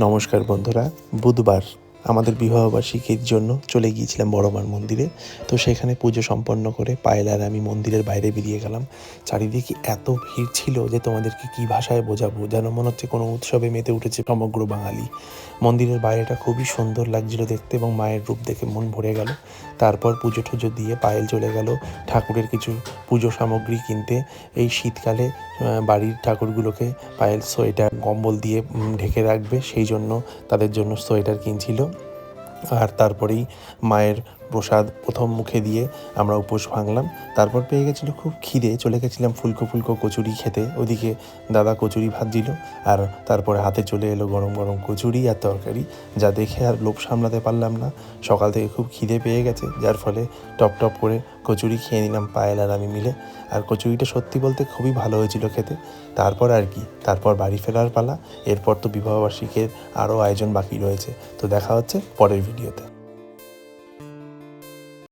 নমস্কার বন্ধুরা, বুধবার আমাদের বিবাহবার্ষিকীর জন্য চলে গিয়েছিলাম বড়মার মন্দিরে। তো সেখানে পুজো সম্পন্ন করে পায়েল আর আমি মন্দিরের বাইরে বেরিয়ে গেলাম। চারিদিকে এত ভিড় ছিল যে তোমাদেরকে কী ভাষায় বোঝাবো, যেন মনে হচ্ছে কোনো উৎসবে মেতে উঠেছে সমগ্র বাঙালি। মন্দিরের বাইরেটা খুবই সুন্দর লাগছিল দেখতে এবং মায়ের রূপ দেখে মন ভরে গেল। তারপর পুজো টুজো দিয়ে পায়েল চলে গেল ঠাকুরের কিছু পুজো সামগ্রী কিনতে। এই শীতকালে বাড়ির ঠাকুরগুলোকে পায়েল সোয়েটার কম্বল দিয়ে ঢেকে রাখবে, সেই জন্য তাদের জন্য সোয়েটার কিনছিল। আর তারপরেই মায়ের প্রসাদ প্রথম মুখে দিয়ে আমরা উপোস ভাঙলাম। তারপর পেয়ে গেছিলো খুব খিদে, চলে গেছিলাম ফুলকো ফুলকো কচুরি খেতে। ওদিকে দাদা কচুরি ভাজছিল আর তারপরে হাতে চলে এলো গরম গরম কচুরি আর তরকারি, যা দেখে আর লোভ সামলাতে পারলাম না। সকাল থেকে খুব খিদে পেয়ে গেছে, যার ফলে টপ টপ করে কচুরি খেয়ে নিলাম পায়েল আর আমি মিলে। আর কচুরিটা সত্যি বলতে খুবই ভালো হয়েছিল খেতে। তারপর আর কি, তারপর বাড়ি ফেরার পালা। এরপর তো বিবাহবার্ষিকীর আরও আয়োজন বাকি রয়েছে। তো দেখা হচ্ছে পরের ভিডিওতে।